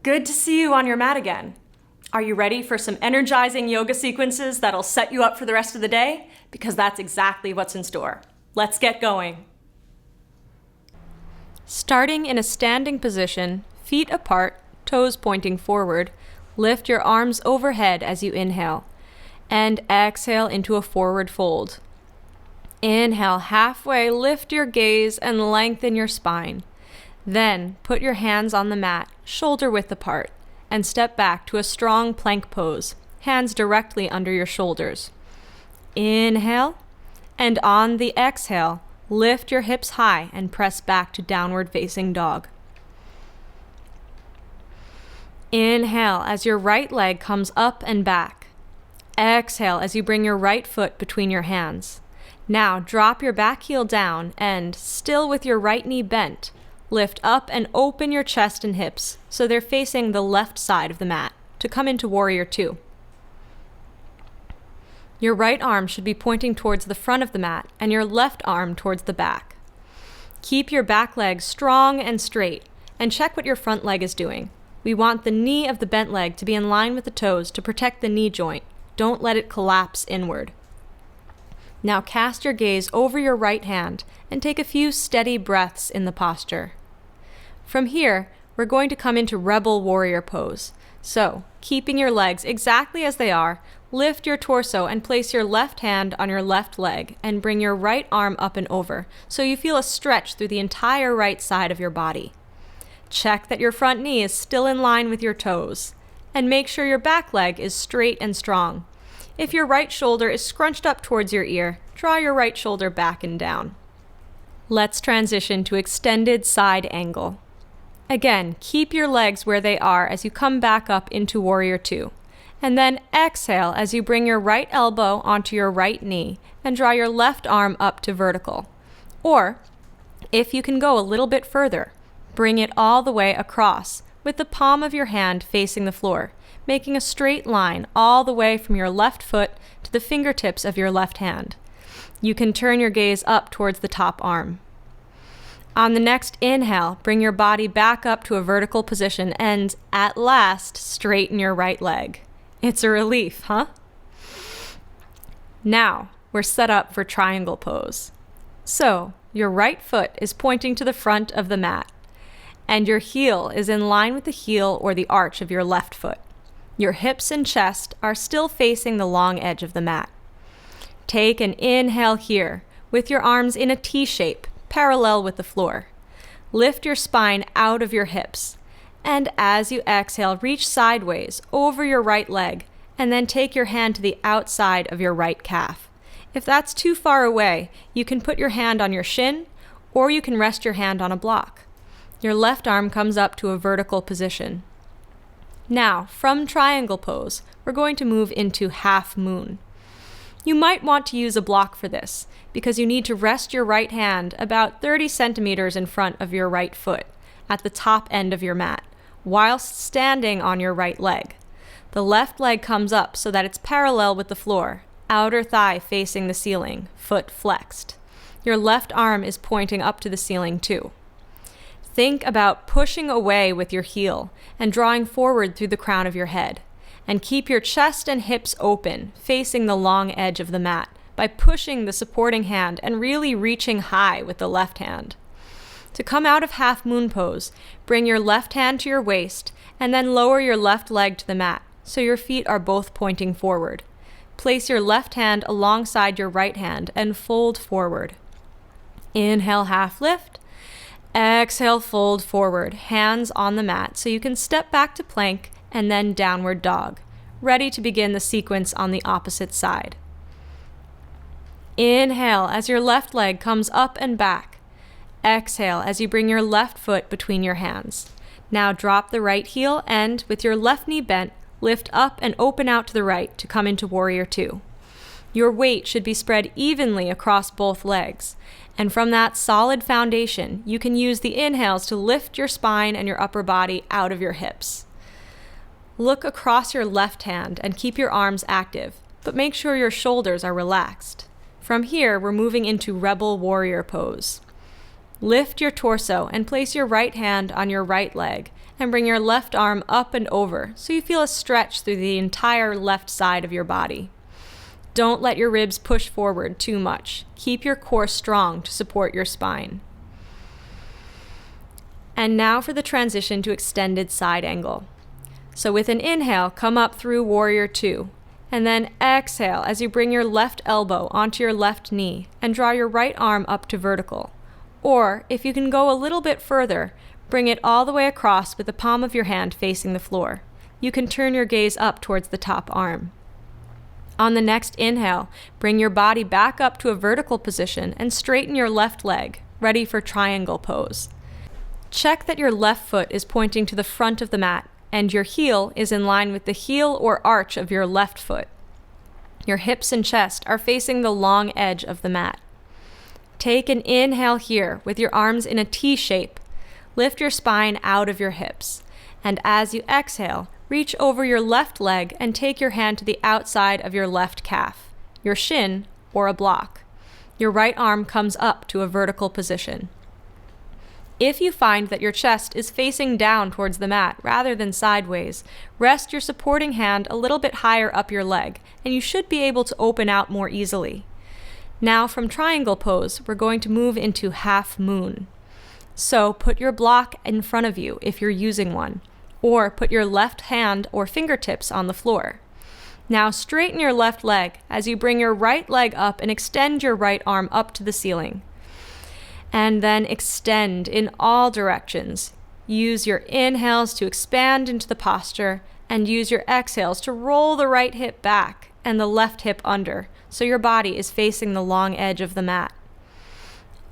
Good to see you on your mat again. Are you ready for some energizing yoga sequences that'll set you up for the rest of the day? Because that's exactly what's in store. Let's get going. Starting in a standing position, feet apart, toes pointing forward, lift your arms overhead as you inhale, and exhale into a forward fold. Inhale, halfway, lift your gaze and lengthen your spine. Then put your hands on the mat, shoulder width apart, and step back to a strong plank pose, hands directly under your shoulders. Inhale, and on the exhale, lift your hips high and press back to downward facing dog. Inhale as your right leg comes up and back. Exhale as you bring your right foot between your hands. Now drop your back heel down and, still with your right knee bent, lift up and open your chest and hips so they're facing the left side of the mat to come into Warrior Two. Your right arm should be pointing towards the front of the mat and your left arm towards the back. Keep your back leg strong and straight and check what your front leg is doing. We want the knee of the bent leg to be in line with the toes to protect the knee joint. Don't let it collapse inward. Now cast your gaze over your right hand and take a few steady breaths in the posture. From here, we're going to come into Rebel Warrior pose. So, keeping your legs exactly as they are, lift your torso and place your left hand on your left leg and bring your right arm up and over so you feel a stretch through the entire right side of your body. Check that your front knee is still in line with your toes, and make sure your back leg is straight and strong. If your right shoulder is scrunched up towards your ear, draw your right shoulder back and down. Let's transition to extended side angle. Again, keep your legs where they are as you come back up into Warrior Two. And then exhale as you bring your right elbow onto your right knee and draw your left arm up to vertical. Or, if you can go a little bit further, bring it all the way across with the palm of your hand facing the floor, making a straight line all the way from your left foot to the fingertips of your left hand. You can turn your gaze up towards the top arm. On the next inhale, bring your body back up to a vertical position and, at last, straighten your right leg. It's a relief, huh? Now, we're set up for triangle pose. So, your right foot is pointing to the front of the mat, and your heel is in line with the heel or the arch of your left foot. Your hips and chest are still facing the long edge of the mat. Take an inhale here, with your arms in a T shape, parallel with the floor. Lift your spine out of your hips, and as you exhale, reach sideways over your right leg, and then take your hand to the outside of your right calf. If that's too far away, you can put your hand on your shin, or you can rest your hand on a block. Your left arm comes up to a vertical position. Now, from triangle pose, we're going to move into half moon. You might want to use a block for this, because you need to rest your right hand about 30 centimeters in front of your right foot, at the top end of your mat, whilst standing on your right leg. The left leg comes up so that it's parallel with the floor, outer thigh facing the ceiling, foot flexed. Your left arm is pointing up to the ceiling too. Think about pushing away with your heel and drawing forward through the crown of your head. And keep your chest and hips open, facing the long edge of the mat, by pushing the supporting hand and really reaching high with the left hand. To come out of half moon pose, bring your left hand to your waist and then lower your left leg to the mat so your feet are both pointing forward. Place your left hand alongside your right hand and fold forward. Inhale, half lift. Exhale, fold forward, hands on the mat so you can step back to plank and then downward dog, ready to begin the sequence on the opposite side. Inhale as your left leg comes up and back. Exhale as you bring your left foot between your hands. Now drop the right heel and, with your left knee bent, lift up and open out to the right to come into Warrior Two. Your weight should be spread evenly across both legs, and from that solid foundation, you can use the inhales to lift your spine and your upper body out of your hips. Look across your left hand and keep your arms active, but make sure your shoulders are relaxed. From here, we're moving into Rebel Warrior pose. Lift your torso and place your right hand on your right leg and bring your left arm up and over so you feel a stretch through the entire left side of your body. Don't let your ribs push forward too much. Keep your core strong to support your spine. And now for the transition to extended side angle. So with an inhale, come up through Warrior Two, and then exhale as you bring your left elbow onto your left knee and draw your right arm up to vertical. Or, if you can go a little bit further, bring it all the way across with the palm of your hand facing the floor. You can turn your gaze up towards the top arm. On the next inhale, bring your body back up to a vertical position and straighten your left leg, ready for triangle pose. Check that your left foot is pointing to the front of the mat and your heel is in line with the heel or arch of your left foot. Your hips and chest are facing the long edge of the mat. Take an inhale here with your arms in a T shape. Lift your spine out of your hips. And as you exhale, reach over your left leg and take your hand to the outside of your left calf, your shin, or a block. Your right arm comes up to a vertical position. If you find that your chest is facing down towards the mat rather than sideways, rest your supporting hand a little bit higher up your leg, and you should be able to open out more easily. Now from triangle pose, we're going to move into half moon. So put your block in front of you if you're using one, or put your left hand or fingertips on the floor. Now straighten your left leg as you bring your right leg up and extend your right arm up to the ceiling. And then extend in all directions. Use your inhales to expand into the posture and use your exhales to roll the right hip back and the left hip under so your body is facing the long edge of the mat.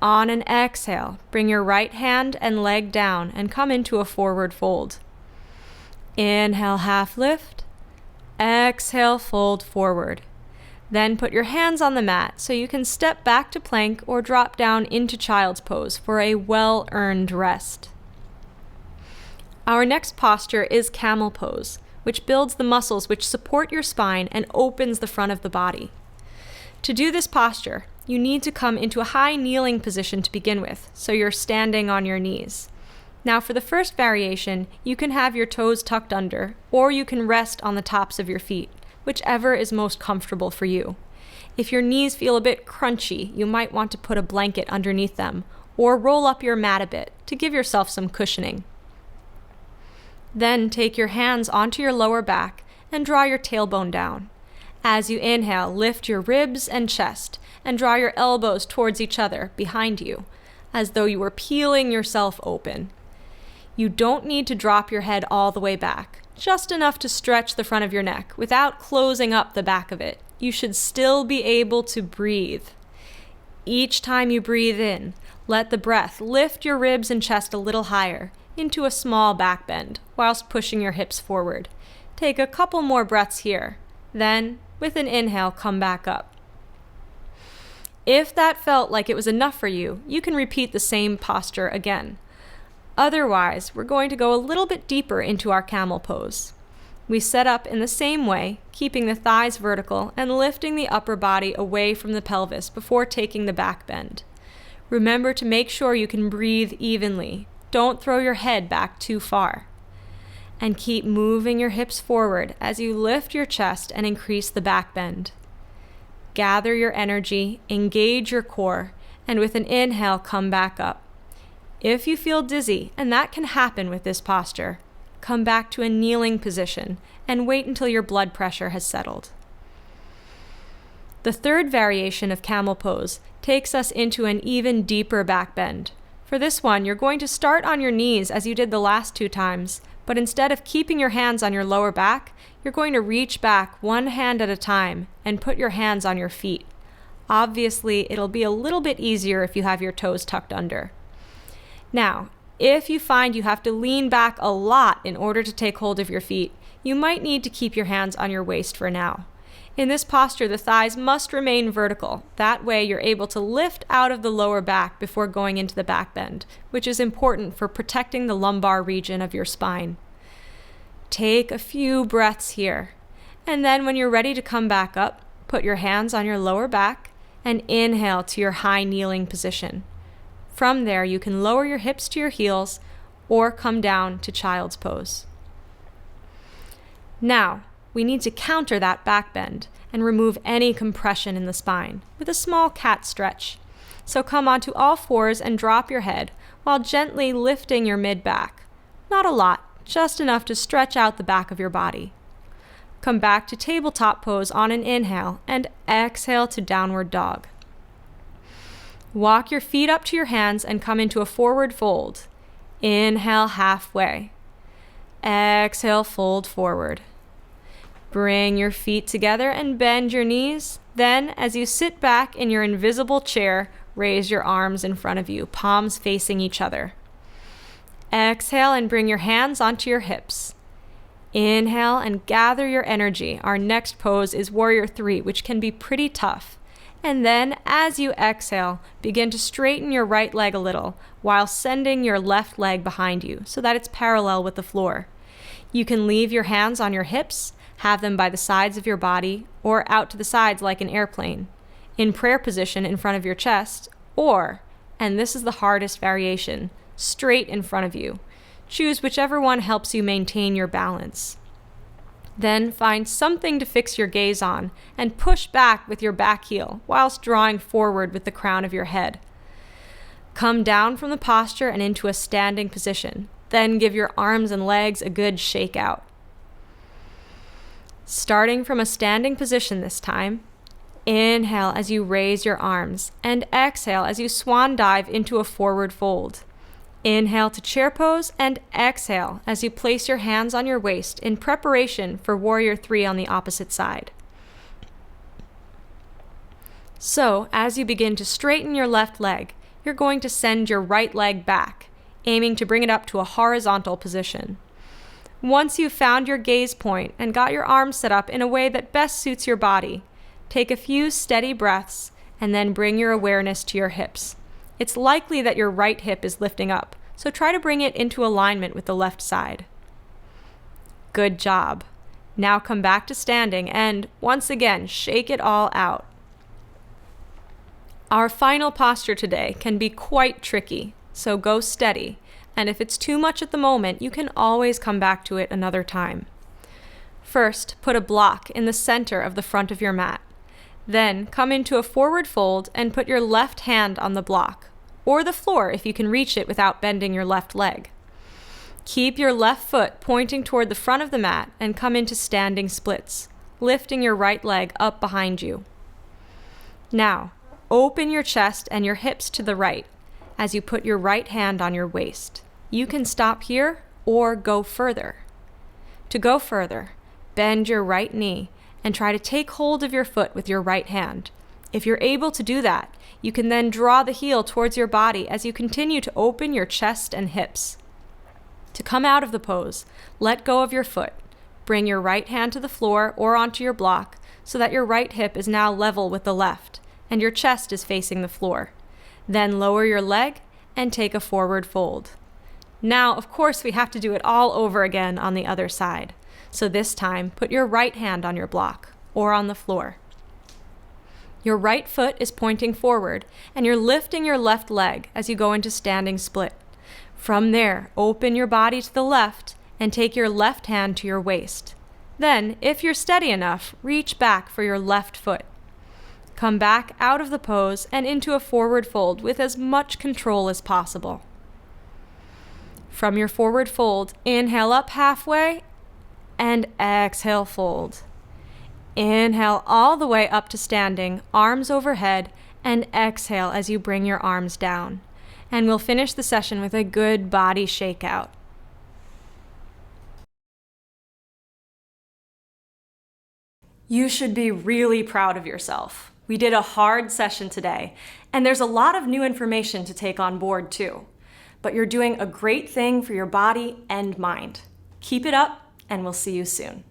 On an exhale, bring your right hand and leg down and come into a forward fold. Inhale, half lift. Exhale, fold forward. Then put your hands on the mat so you can step back to plank or drop down into child's pose for a well-earned rest. Our next posture is camel pose, which builds the muscles which support your spine and opens the front of the body. To do this posture, you need to come into a high kneeling position to begin with, so you're standing on your knees. Now for the first variation, you can have your toes tucked under, or you can rest on the tops of your feet, whichever is most comfortable for you. If your knees feel a bit crunchy, you might want to put a blanket underneath them, or roll up your mat a bit to give yourself some cushioning. Then take your hands onto your lower back and draw your tailbone down. As you inhale, lift your ribs and chest and draw your elbows towards each other behind you, as though you were peeling yourself open. You don't need to drop your head all the way back, just enough to stretch the front of your neck without closing up the back of it. You should still be able to breathe. Each time you breathe in, let the breath lift your ribs and chest a little higher into a small back bend whilst pushing your hips forward. Take a couple more breaths here. Then, with an inhale, come back up. If that felt like it was enough for you, you can repeat the same posture again. Otherwise, we're going to go a little bit deeper into our camel pose. We set up in the same way, keeping the thighs vertical and lifting the upper body away from the pelvis before taking the back bend. Remember to make sure you can breathe evenly. Don't throw your head back too far. And keep moving your hips forward as you lift your chest and increase the back bend. Gather your energy, engage your core, and with an inhale, come back up. If you feel dizzy, and that can happen with this posture, come back to a kneeling position and wait until your blood pressure has settled. The third variation of camel pose takes us into an even deeper back bend. For this one, you're going to start on your knees as you did the last two times, but instead of keeping your hands on your lower back, you're going to reach back one hand at a time and put your hands on your feet. Obviously, it'll be a little bit easier if you have your toes tucked under. Now, if you find you have to lean back a lot in order to take hold of your feet, you might need to keep your hands on your waist for now. In this posture, the thighs must remain vertical. That way, you're able to lift out of the lower back before going into the back bend, which is important for protecting the lumbar region of your spine. Take a few breaths here, and then when you're ready to come back up, put your hands on your lower back and inhale to your high kneeling position. From there, you can lower your hips to your heels or come down to child's pose. Now, we need to counter that back bend and remove any compression in the spine with a small cat stretch. So come onto all fours and drop your head while gently lifting your mid-back. Not a lot, just enough to stretch out the back of your body. Come back to tabletop pose on an inhale and exhale to downward dog. Walk your feet up to your hands and come into a forward fold. Inhale halfway. Exhale, fold forward. Bring your feet together and bend your knees. Then, as you sit back in your invisible chair, raise your arms in front of you, palms facing each other. Exhale and bring your hands onto your hips. Inhale and gather your energy. Our next pose is Warrior 3, which can be pretty tough. And then, as you exhale, begin to straighten your right leg a little while sending your left leg behind you so that it's parallel with the floor. You can leave your hands on your hips, have them by the sides of your body, or out to the sides like an airplane, in prayer position in front of your chest, or, and this is the hardest variation, straight in front of you. Choose whichever one helps you maintain your balance. Then find something to fix your gaze on and push back with your back heel whilst drawing forward with the crown of your head. Come down from the posture and into a standing position. Then give your arms and legs a good shake out. Starting from a standing position this time, inhale as you raise your arms and exhale as you swan dive into a forward fold. Inhale to chair pose and exhale as you place your hands on your waist in preparation for Warrior 3 on the opposite side. So, as you begin to straighten your left leg, you're going to send your right leg back, aiming to bring it up to a horizontal position. Once you've found your gaze point and got your arms set up in a way that best suits your body, take a few steady breaths and then bring your awareness to your hips. It's likely that your right hip is lifting up, so try to bring it into alignment with the left side. Good job. Now come back to standing and, once again, shake it all out. Our final posture today can be quite tricky, so go steady, and if it's too much at the moment, you can always come back to it another time. First, put a block in the center of the front of your mat. Then come into a forward fold and put your left hand on the block, or the floor if you can reach it without bending your left leg. Keep your left foot pointing toward the front of the mat and come into standing splits, lifting your right leg up behind you. Now, open your chest and your hips to the right as you put your right hand on your waist. You can stop here or go further. To go further, bend your right knee and try to take hold of your foot with your right hand. If you're able to do that, you can then draw the heel towards your body as you continue to open your chest and hips. To come out of the pose, let go of your foot. Bring your right hand to the floor or onto your block so that your right hip is now level with the left and your chest is facing the floor. Then lower your leg and take a forward fold. Now, of course, we have to do it all over again on the other side. So this time, put your right hand on your block or on the floor. Your right foot is pointing forward, and you're lifting your left leg as you go into standing split. From there, open your body to the left and take your left hand to your waist. Then, if you're steady enough, reach back for your left foot. Come back out of the pose and into a forward fold with as much control as possible. From your forward fold, inhale up halfway and exhale, fold. Inhale all the way up to standing, arms overhead, and exhale as you bring your arms down. And we'll finish the session with a good body shakeout. You should be really proud of yourself. We did a hard session today, and there's a lot of new information to take on board too. But you're doing a great thing for your body and mind. Keep it up, and we'll see you soon.